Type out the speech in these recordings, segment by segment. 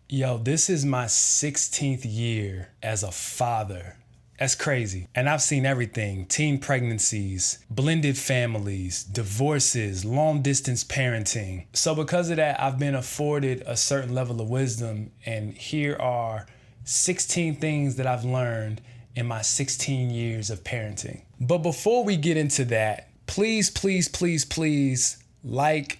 Yo, this is my 16th year as a father. That's crazy. And I've seen everything: teen pregnancies, blended families, divorces, long distance parenting. So because of that, I've been afforded a certain level of wisdom. And here are 16 things that I've learned in my 16 years of parenting. But before we get into that, please, please, please, please like,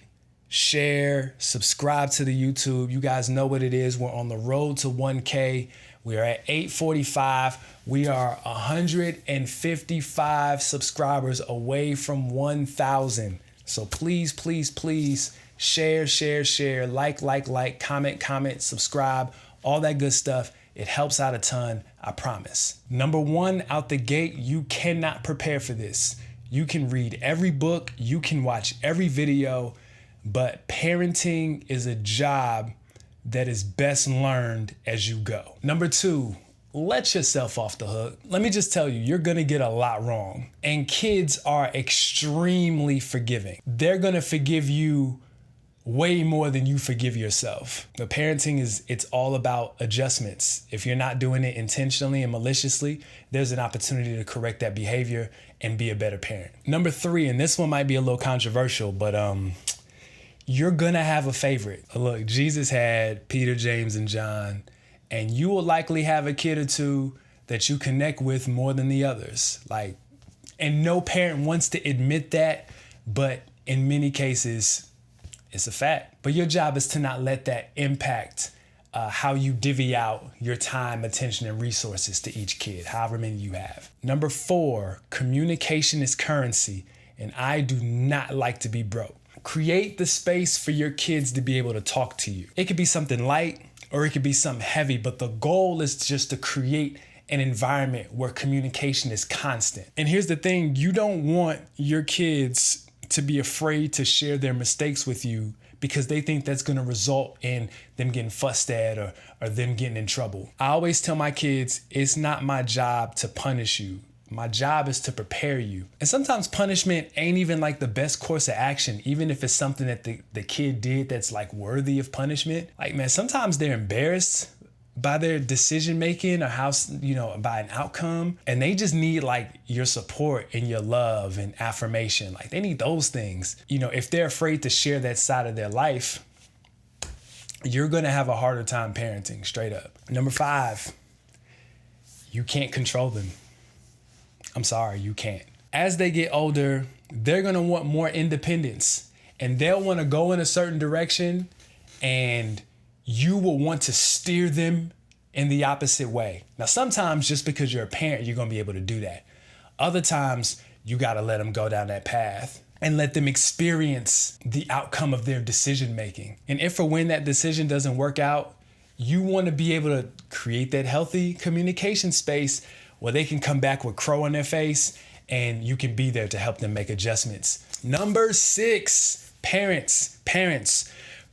share, subscribe to the YouTube. You guys know what it is. We're on the road to 1K. We are at 845. We are 155 subscribers away from 1,000. So please, please, please share, like, comment, subscribe, all that good stuff. It helps out a ton, I promise. Number one, out the gate, you cannot prepare for this. You can read every book, you can watch every video, but parenting is a job that is best learned as you go. Number two, let yourself off the hook. Let me just tell you, you're gonna get a lot wrong. And kids are extremely forgiving. They're gonna forgive you way more than you forgive yourself. The parenting it's all about adjustments. If you're not doing it intentionally and maliciously, there's an opportunity to correct that behavior and be a better parent. Number three, and this one might be a little controversial, but you're gonna have a favorite. Look, Jesus had Peter, James, and John, and you will likely have a kid or two that you connect with more than the others. And no parent wants to admit that, but in many cases, it's a fact. But your job is to not let that impact how you divvy out your time, attention, and resources to each kid, however many you have. Number four, communication is currency, and I do not like to be broke. Create the space for your kids to be able to talk to you. It could be something light or it could be something heavy, but the goal is just to create an environment where communication is constant. And here's the thing, you don't want your kids to be afraid to share their mistakes with you because they think that's gonna result in them getting fussed at or them getting in trouble. I always tell my kids, it's not my job to punish you. My job is to prepare you. And sometimes punishment ain't even like the best course of action, even if it's something that the kid did that's like worthy of punishment. Like, man, sometimes they're embarrassed by their decision making or how, by an outcome. And they just need like your support and your love and affirmation. Like they need those things. If they're afraid to share that side of their life, you're gonna have a harder time parenting, straight up. Number five, you can't control them. I'm sorry, you can't. As they get older, they're gonna want more independence and they'll wanna go in a certain direction and you will want to steer them in the opposite way. Now, sometimes just because you're a parent, you're gonna be able to do that. Other times, you gotta let them go down that path and let them experience the outcome of their decision making. And if or when that decision doesn't work out, you wanna be able to create that healthy communication space where they can come back with crow on their face and you can be there to help them make adjustments. Number six, parents,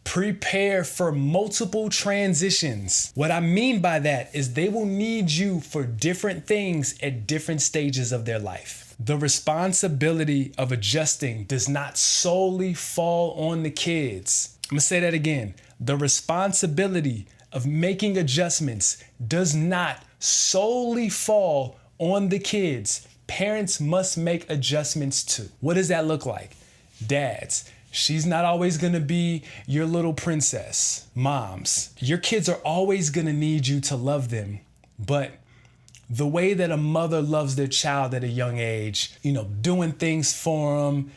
prepare for multiple transitions. What I mean by that is they will need you for different things at different stages of their life. The responsibility of adjusting does not solely fall on the kids. I'm gonna say that again. The responsibility of making adjustments does not solely fall on the kids. Parents must make adjustments too. What does that look like? Dads, she's not always gonna be your little princess. Moms, your kids are always gonna need you to love them, but the way that a mother loves their child at a young age, doing things for them,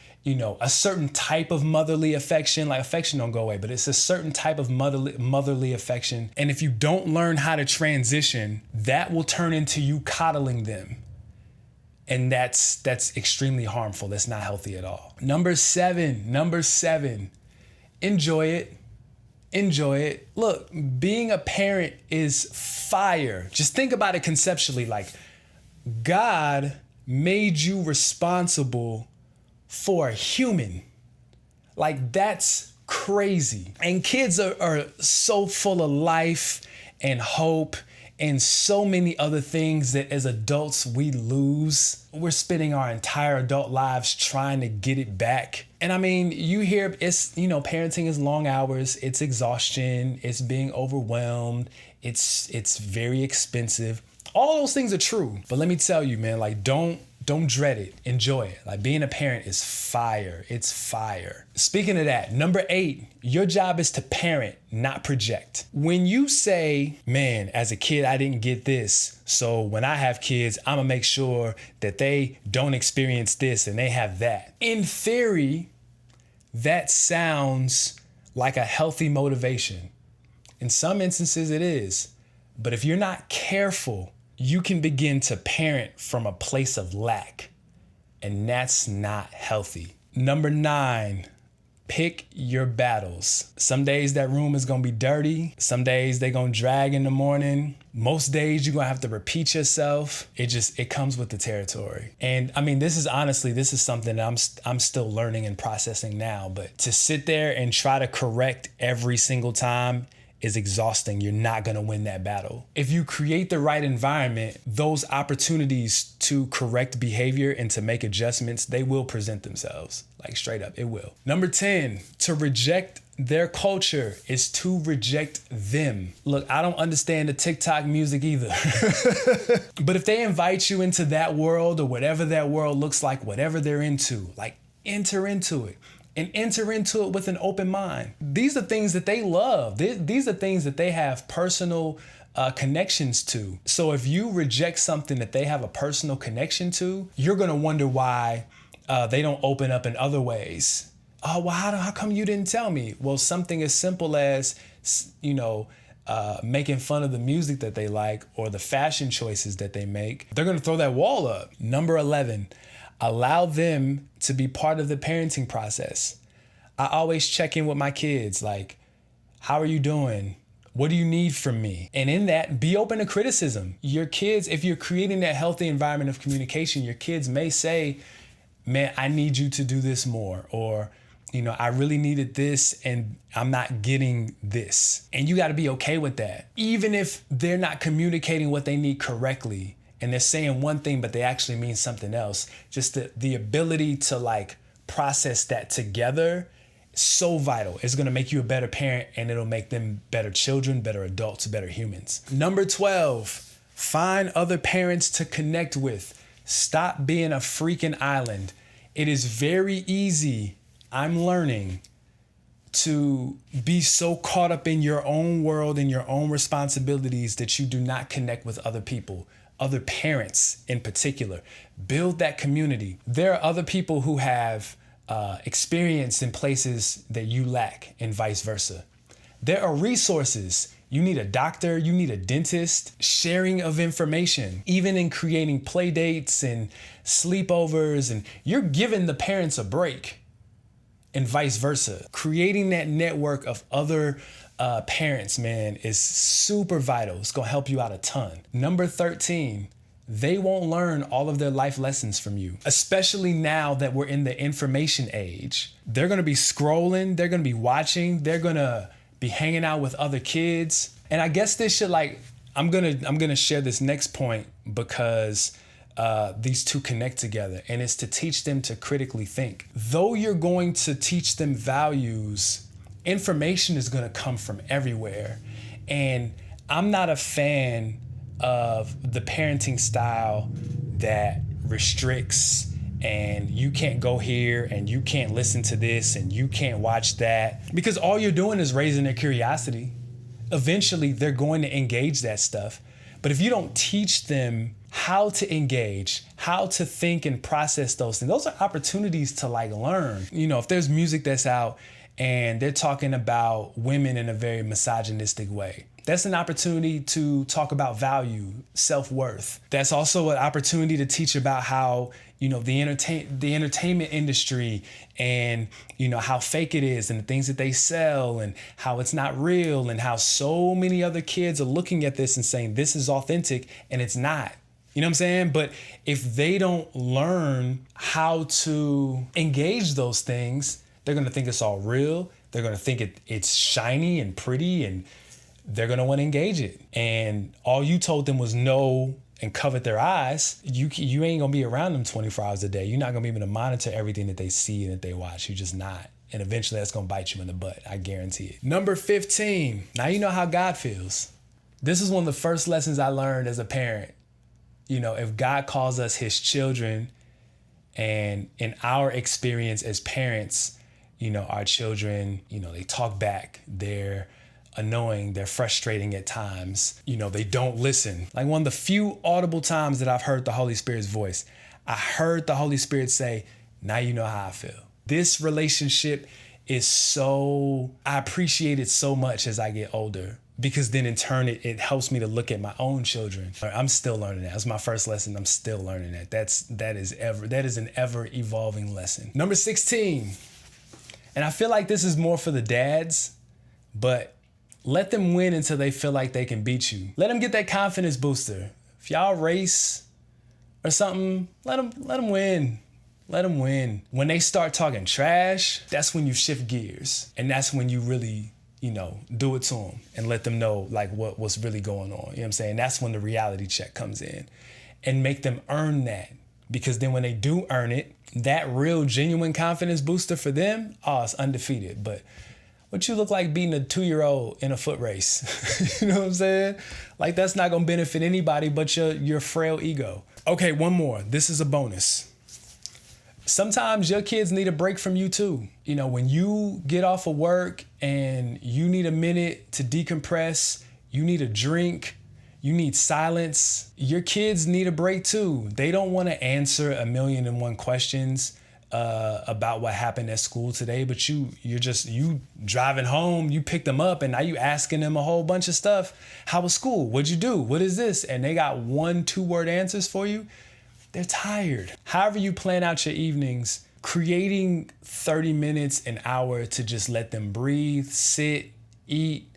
a certain type of motherly affection, like affection don't go away, but it's a certain type of motherly affection. And if you don't learn how to transition, that will turn into you coddling them. And that's extremely harmful. That's not healthy at all. Number seven, enjoy it. Look, being a parent is fire. Just think about it conceptually. Like, God made you responsible for a human. Like, that's crazy. And kids are so full of life and hope and so many other things that as adults we lose. We're spending our entire adult lives trying to get it back. And I mean, you hear parenting is long hours, it's exhaustion, it's being overwhelmed, it's very expensive. All those things are true. But let me tell you, man, like don't dread it. Enjoy it. Like being a parent is fire. It's fire. Speaking of that, number 8, your job is to parent, not project. When you say, man, as a kid, I didn't get this, so when I have kids, I'm gonna make sure that they don't experience this and they have that. In theory, that sounds like a healthy motivation. In some instances, it is. But if you're not careful, you can begin to parent from a place of lack, and that's not healthy. Number 9, pick your battles. Some days that room is gonna be dirty. Some days they gonna drag in the morning. Most days you're gonna have to repeat yourself. It comes with the territory. And I mean, this is something that I'm still learning and processing now, but to sit there and try to correct every single time is exhausting. You're not gonna win that battle. If you create the right environment, those opportunities to correct behavior and to make adjustments, they will present themselves. Like straight up, it will. Number 10, to reject their culture is to reject them. Look, I don't understand the TikTok music either. But if they invite you into that world or whatever that world looks like, whatever they're into, like enter into it. And enter into it with an open mind. These are things that they love. These are things that they have personal connections to. So if you reject something that they have a personal connection to, you're gonna wonder why they don't open up in other ways. Oh, well, how come you didn't tell me? Well, something as simple as, making fun of the music that they like or the fashion choices that they make, they're gonna throw that wall up. Number 11, allow them to be part of the parenting process. I always check in with my kids, like, how are you doing? What do you need from me? And in that, be open to criticism. Your kids, if you're creating that healthy environment of communication, your kids may say, man, I need you to do this more, or, I really needed this and I'm not getting this. And you gotta be okay with that. Even if they're not communicating what they need correctly, and they're saying one thing, but they actually mean something else. Just the ability to process that together is so vital. It's gonna make you a better parent, and it'll make them better children, better adults, better humans. Number 12, find other parents to connect with. Stop being a freaking island. It is very easy, I'm learning, to be so caught up in your own world and your own responsibilities that you do not connect with other people. Other parents in particular. Build that community. There are other people who have experience in places that you lack, and vice versa. There are resources. You need a doctor, you need a dentist. Sharing of information, even in creating play dates and sleepovers, and you're giving the parents a break, and vice versa. Creating that network of other parents, man, is super vital. It's gonna help you out a ton. Number 13, they won't learn all of their life lessons from you, especially now that we're in the information age. They're gonna be scrolling, they're gonna be watching, they're gonna be hanging out with other kids. And I guess this should I'm gonna share this next point because these two connect together, and it's to teach them to critically think. Though you're going to teach them values, information is gonna come from everywhere. And I'm not a fan of the parenting style that restricts, and you can't go here and you can't listen to this and you can't watch that, because all you're doing is raising their curiosity. Eventually they're going to engage that stuff. But if you don't teach them how to engage, how to think and process those things, those are opportunities to learn. If there's music that's out and they're talking about women in a very misogynistic way, that's an opportunity to talk about value, self-worth. That's also an opportunity to teach about how, the entertainment industry and, how fake it is and the things that they sell and how it's not real, and how so many other kids are looking at this and saying this is authentic and it's not. You know what I'm saying? But if they don't learn how to engage those things, they're gonna think it's all real. They're gonna think it's shiny and pretty, and they're gonna want to engage it. And all you told them was no, and covered their eyes, you ain't gonna be around them 24 hours a day. You're not gonna be able to monitor everything that they see and that they watch. You're just not. And eventually that's gonna bite you in the butt. I guarantee it. Number 15. Now you know how God feels. This is one of the first lessons I learned as a parent. You know, if God calls us his children, and in our experience as parents, you know, our children, you know, they talk back, they're annoying, they're frustrating at times, you know, they don't listen. Like one of the few audible times that I've heard the Holy Spirit's voice, I heard the Holy Spirit say, now you know how I feel. This relationship is so, I appreciate it so much as I get older, because then in turn, it helps me to look at my own children. I'm still learning that. That's my first lesson. I'm still learning that. That is an ever evolving lesson. Number 16, and I feel like this is more for the dads, but let them win until they feel like they can beat you. Let them get that confidence booster. If y'all race or something, let them win. Let them win. When they start talking trash, that's when you shift gears. And that's when you really, you know, do it to them and let them know like what's really going on. You know what I'm saying? That's when the reality check comes in, and make them earn that. Because then when they do earn it, that real genuine confidence booster for them, it's undefeated. But what you look like beating a 2-year-old in a foot race? You know what I'm saying? Like that's not gonna benefit anybody but your frail ego. Okay, one more. This is a bonus. Sometimes your kids need a break from you too. You know, when you get off of work and you need a minute to decompress, you need a drink, you need silence, your kids need a break too. They don't want to answer 1,000,001 questions about what happened at school today, but you driving home, you pick them up and now you asking them a whole bunch of stuff. How was school? What'd you do? What is this? And they got 1-2 word answers for you. They're tired. However you plan out your evenings, creating 30 minutes, an hour to just let them breathe, sit, eat,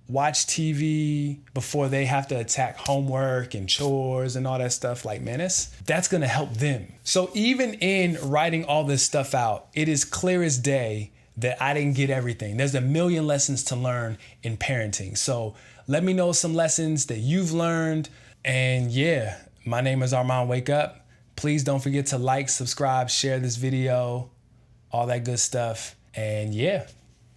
watch TV before they have to attack homework and chores and all that stuff. Like, man, that's gonna help them. So even in writing all this stuff out, it is clear as day that I didn't get everything. There's 1,000,000 lessons to learn in parenting. So let me know some lessons that you've learned. And yeah, my name is Armand Wake Up. Please don't forget to like, subscribe, share this video, all that good stuff. And yeah,